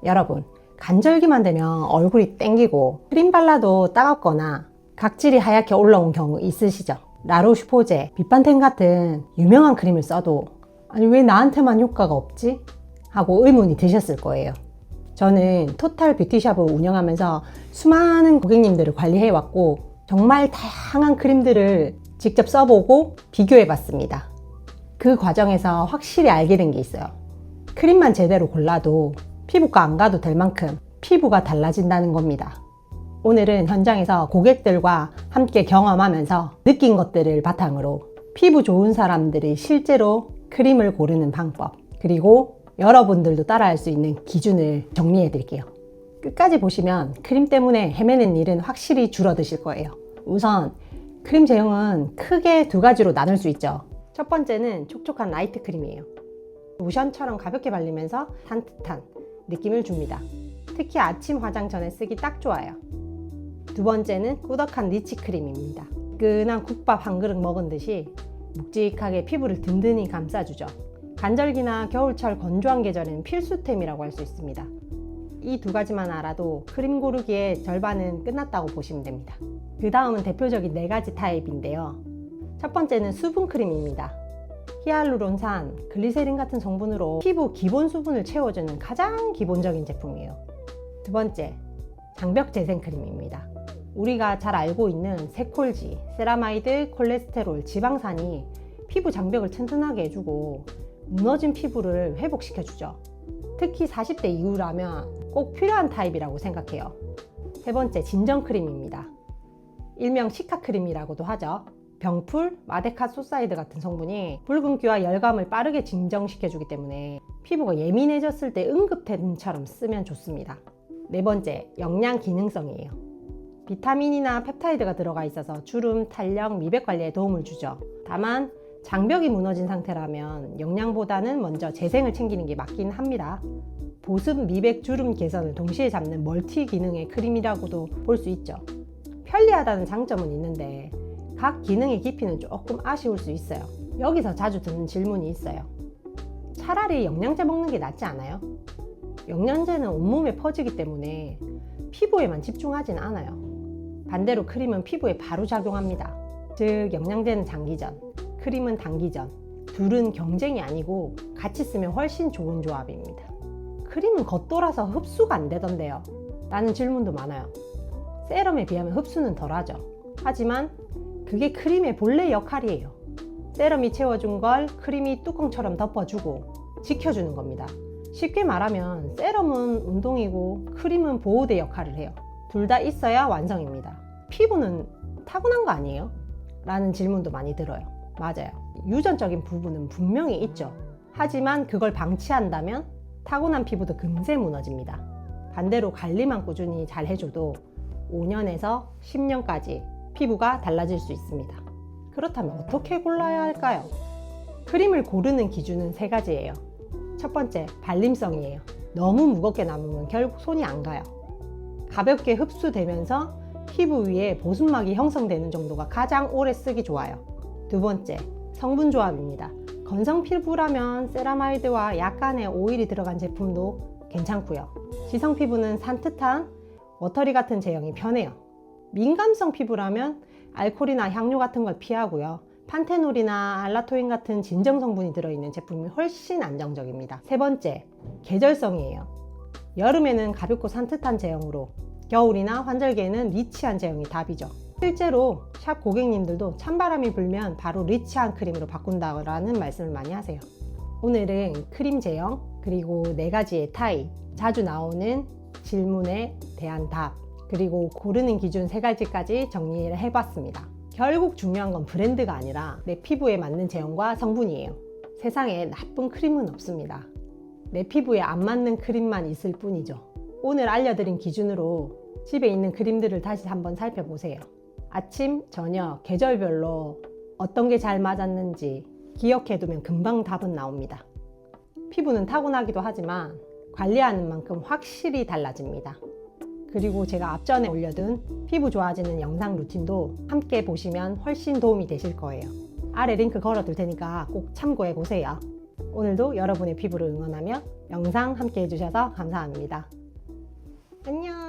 여러분, 간절기만 되면 얼굴이 땡기고 크림 발라도 따갑거나 각질이 하얗게 올라온 경우 있으시죠? 라로슈포제, 빛반텐 같은 유명한 크림을 써도 아니 왜 나한테만 효과가 없지? 하고 의문이 드셨을 거예요. 저는 토탈 뷰티샵을 운영하면서 수많은 고객님들을 관리해왔고 정말 다양한 크림들을 직접 써보고 비교해봤습니다. 그 과정에서 확실히 알게 된 게 있어요. 크림만 제대로 골라도 피부과 안 가도 될 만큼 피부가 달라진다는 겁니다. 오늘은 현장에서 고객들과 함께 경험하면서 느낀 것들을 바탕으로 피부 좋은 사람들이 실제로 크림을 고르는 방법, 그리고 여러분들도 따라할 수 있는 기준을 정리해 드릴게요. 끝까지 보시면 크림 때문에 헤매는 일은 확실히 줄어드실 거예요. 우선 크림 제형은 크게 두 가지로 나눌 수 있죠. 첫 번째는 촉촉한 나이트 크림이에요. 로션처럼 가볍게 발리면서 산뜻한 느낌을 줍니다. 특히 아침 화장 전에 쓰기 딱 좋아요. 두 번째는 꾸덕한 리치 크림입니다. 뜨끈한 국밥 한 그릇 먹은 듯이 묵직하게 피부를 든든히 감싸주죠. 간절기나 겨울철 건조한 계절에는 필수템이라고 할 수 있습니다. 이 두 가지만 알아도 크림 고르기의 절반은 끝났다고 보시면 됩니다. 그 다음은 대표적인 네 가지 타입인데요. 첫 번째는 수분 크림입니다. 히알루론산, 글리세린 같은 성분으로 피부 기본 수분을 채워주는 가장 기본적인 제품이에요. 두 번째, 장벽 재생 크림입니다. 우리가 잘 알고 있는 세콜지, 세라마이드, 콜레스테롤, 지방산이 피부 장벽을 튼튼하게 해주고 무너진 피부를 회복시켜주죠. 특히 40대 이후라면 꼭 필요한 타입이라고 생각해요. 세 번째, 진정 크림입니다. 일명 시카 크림이라고도 하죠. 병풀, 마데카 소사이드 같은 성분이 붉은기와 열감을 빠르게 진정시켜주기 때문에 피부가 예민해졌을 때 응급템처럼 쓰면 좋습니다. 네 번째, 영양 기능성이에요. 비타민이나 펩타이드가 들어가 있어서 주름, 탄력, 미백 관리에 도움을 주죠. 다만 장벽이 무너진 상태라면 영양보다는 먼저 재생을 챙기는 게 맞긴 합니다. 보습, 미백, 주름 개선을 동시에 잡는 멀티 기능의 크림이라고도 볼 수 있죠. 편리하다는 장점은 있는데 각 기능의 깊이는 조금 아쉬울 수 있어요. 여기서 자주 듣는 질문이 있어요. 차라리 영양제 먹는 게 낫지 않아요? 영양제는 온몸에 퍼지기 때문에 피부에만 집중하진 않아요. 반대로 크림은 피부에 바로 작용합니다. 즉 영양제는 장기전, 크림은 단기전. 둘은 경쟁이 아니고 같이 쓰면 훨씬 좋은 조합입니다. 크림은 겉돌아서 흡수가 안 되던데요? 라는 질문도 많아요. 세럼에 비하면 흡수는 덜하죠. 하지만 그게 크림의 본래 역할이에요. 세럼이 채워준 걸 크림이 뚜껑처럼 덮어주고 지켜주는 겁니다. 쉽게 말하면 세럼은 운동이고 크림은 보호대 역할을 해요. 둘 다 있어야 완성입니다. 피부는 타고난 거 아니에요? 라는 질문도 많이 들어요. 맞아요. 유전적인 부분은 분명히 있죠. 하지만 그걸 방치한다면 타고난 피부도 금세 무너집니다. 반대로 관리만 꾸준히 잘 해줘도 5년에서 10년까지 피부가 달라질 수 있습니다. 그렇다면 어떻게 골라야 할까요? 크림을 고르는 기준은 세 가지예요. 첫 번째, 발림성이에요. 너무 무겁게 남으면 결국 손이 안 가요. 가볍게 흡수되면서 피부 위에 보습막이 형성되는 정도가 가장 오래 쓰기 좋아요. 두 번째, 성분 조합입니다. 건성 피부라면 세라마이드와 약간의 오일이 들어간 제품도 괜찮고요. 지성 피부는 산뜻한 워터리 같은 제형이 편해요. 민감성 피부라면 알코올이나 향료 같은 걸 피하고요. 판테놀이나 알라토인 같은 진정 성분이 들어있는 제품이 훨씬 안정적입니다. 세 번째, 계절성이에요. 여름에는 가볍고 산뜻한 제형으로, 겨울이나 환절기에는 리치한 제형이 답이죠. 실제로 샵 고객님들도 찬바람이 불면 바로 리치한 크림으로 바꾼다라는 말씀을 많이 하세요. 오늘은 크림 제형, 그리고 네 가지의 타입, 자주 나오는 질문에 대한 답, 그리고 고르는 기준 세 가지까지 정리를 해봤습니다. 결국 중요한 건 브랜드가 아니라 내 피부에 맞는 제형과 성분이에요. 세상에 나쁜 크림은 없습니다. 내 피부에 안 맞는 크림만 있을 뿐이죠. 오늘 알려드린 기준으로 집에 있는 크림들을 다시 한번 살펴보세요. 아침, 저녁, 계절별로 어떤 게 잘 맞았는지 기억해두면 금방 답은 나옵니다. 피부는 타고나기도 하지만 관리하는 만큼 확실히 달라집니다. 그리고 제가 앞전에 올려둔 피부 좋아지는 영상 루틴도 함께 보시면 훨씬 도움이 되실 거예요. 아래 링크 걸어둘 테니까 꼭 참고해 보세요. 오늘도 여러분의 피부를 응원하며 영상 함께 해주셔서 감사합니다. 안녕.